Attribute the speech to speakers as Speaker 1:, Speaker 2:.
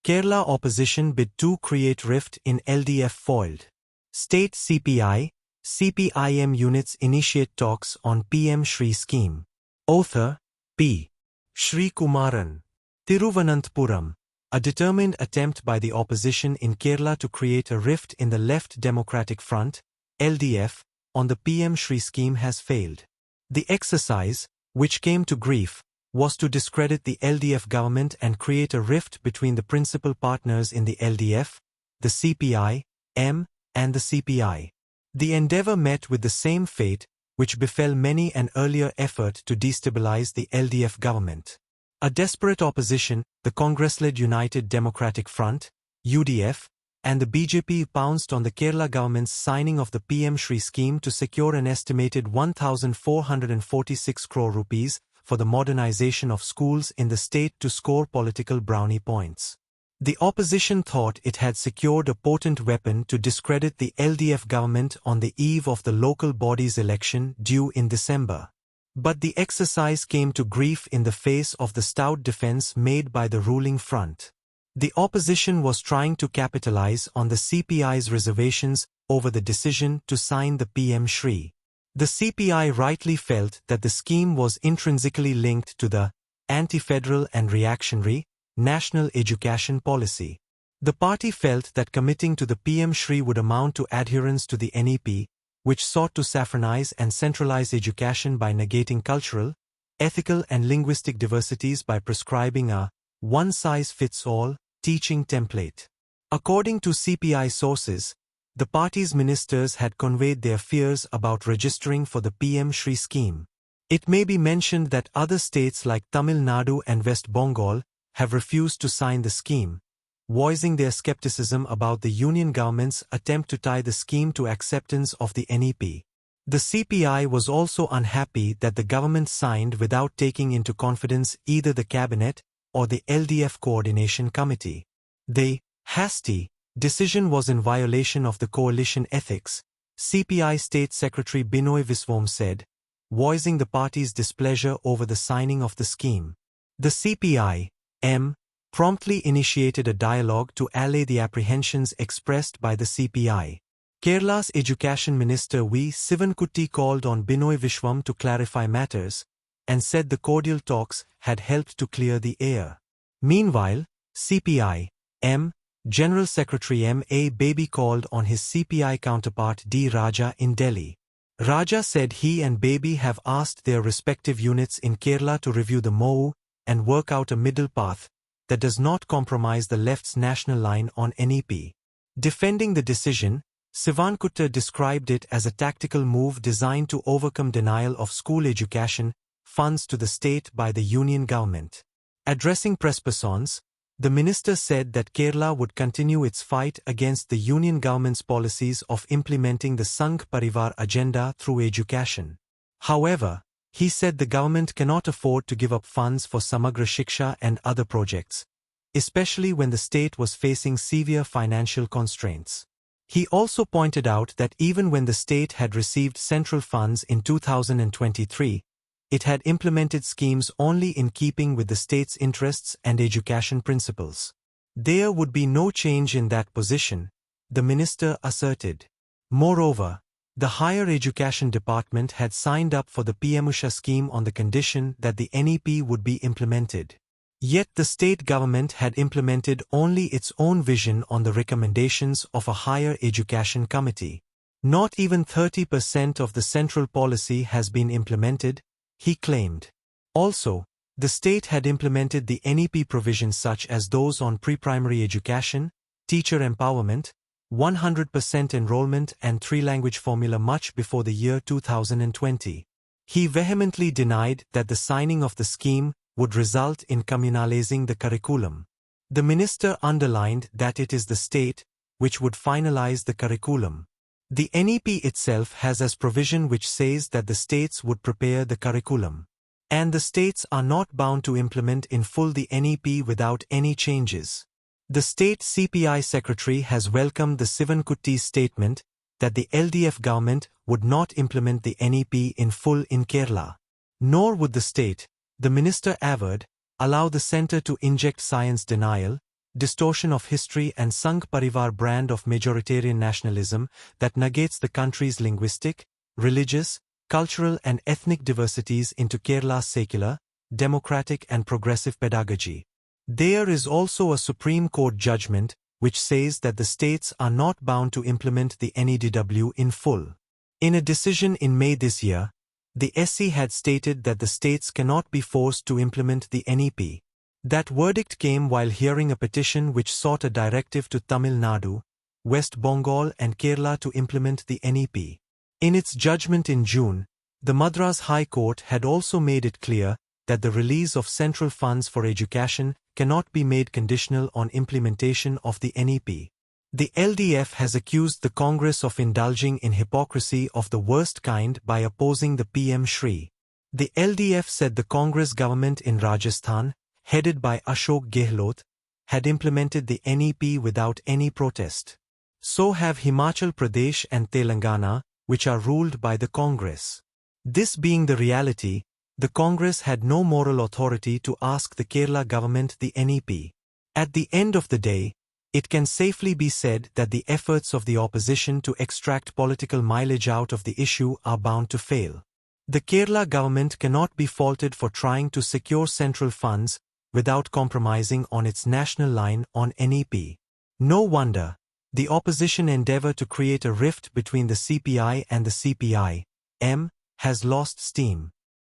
Speaker 1: Kerala opposition bid to create rift in LDF foiled. State CPI-M units initiate talks on PM SHRI scheme. Author, P. Shri Kumaran. THIRUVANANTHAPURam. A determined attempt by the opposition in Kerala to create a rift in the Left Democratic Front, LDF, on the PM SHRI scheme has failed. The exercise, which came to grief, was to discredit the LDF government and create a rift between the principal partners in the LDF, the CPI-M, and the CPI. The endeavour met with the same fate which befell many an earlier effort to destabilize the LDF government. A desperate opposition, the Congress-led United Democratic Front, UDF, and the BJP pounced on the Kerala government's signing of the PM SHRI scheme to secure an estimated 1,446 crore rupees for the modernization of schools in the state to score political brownie points. The opposition thought it had secured a potent weapon to discredit the LDF government on the eve of the local body's election due in December. But the exercise came to grief in the face of the stout defense made by the ruling front. The opposition was trying to capitalize on the CPI's reservations over the decision to sign the PM SHRI. The CPI rightly felt that the scheme was intrinsically linked to the anti-federal and reactionary national education policy. The party felt that committing to the PM SHRI would amount to adherence to the NEP, which sought to saffronize and centralize education by negating cultural, ethical and linguistic diversities by prescribing a one-size-fits-all teaching template. According to CPI sources, the party's ministers had conveyed their fears about registering for the PM SHRI scheme. It may be mentioned that other states like Tamil Nadu and West Bengal have refused to sign the scheme, voicing their skepticism about the union government's attempt to tie the scheme to acceptance of the NEP. The CPI was also unhappy that the government signed without taking into confidence either the cabinet or the LDF Coordination Committee. The hasty decision was in violation of the coalition ethics, CPI State Secretary Binoy Viswam said, voicing the party's displeasure over the signing of the scheme. The CPI-M promptly initiated a dialogue to allay the apprehensions expressed by the CPI. Kerala's Education Minister V. Sivankutty called on Binoy Viswam to clarify matters, and said the cordial talks had helped to clear the air. Meanwhile, CPI-M General Secretary M.A. Baby called on his CPI counterpart D. Raja in Delhi. Raja said he and Baby have asked their respective units in Kerala to review the MoU and work out a middle path that does not compromise the left's national line on NEP. Defending the decision, Sivankutty described it as a tactical move designed to overcome denial of school education funds to the state by the union government. Addressing press persons, the minister said that Kerala would continue its fight against the union government's policies of implementing the Sangh Parivar agenda through education. However, he said the government cannot afford to give up funds for Samagra Shiksha and other projects, especially when the state was facing severe financial constraints. He also pointed out that even when the state had received central funds in 2023, it had implemented schemes only in keeping with the state's interests and education principles. There would be no change in that position, the minister asserted. Moreover, the Higher Education Department had signed up for the PM SHRI scheme on the condition that the NEP would be implemented. Yet the state government had implemented only its own vision on the recommendations of a Higher Education Committee. Not even 30% of the central policy has been implemented, he claimed. Also, the state had implemented the NEP provisions such as those on pre-primary education, teacher empowerment, 100% enrollment and three-language formula much before the year 2020. He vehemently denied that the signing of the scheme would result in communalizing the curriculum. The minister underlined that it is the state which would finalize the curriculum. The NEP itself has as provision which says that the states would prepare the curriculum. And the states are not bound to implement in full the NEP without any changes. The state CPI secretary has welcomed the Sivankutty's statement that the LDF government would not implement the NEP in full in Kerala. Nor would the state, the minister averred, allow the centre to inject science denial, distortion of history and Sangh Parivar brand of majoritarian nationalism that negates the country's linguistic, religious, cultural and ethnic diversities into Kerala's secular, democratic and progressive pedagogy. There is also a Supreme Court judgment which says that the states are not bound to implement the NEDW in full. In a decision in May this year, the SC had stated that the states cannot be forced to implement the NEP. That verdict came while hearing a petition which sought a directive to Tamil Nadu, West Bengal and Kerala to implement the NEP. In its judgment in June, the Madras High Court had also made it clear that the release of central funds for education cannot be made conditional on implementation of the NEP. The LDF has accused the Congress of indulging in hypocrisy of the worst kind by opposing the PM SHRI. The LDF said the Congress government in Rajasthan, headed by Ashok Gehlot, had implemented the NEP without any protest. So have Himachal Pradesh and Telangana, which are ruled by the Congress. This being the reality, the Congress had no moral authority to ask the Kerala government the NEP. At the end of the day, it can safely be said that the efforts of the opposition to extract political mileage out of the issue are bound to fail. The Kerala government cannot be faulted for trying to secure central funds without compromising on its national line on NEP. No wonder the opposition endeavour to create a rift between the CPI and the CPI-M has lost steam.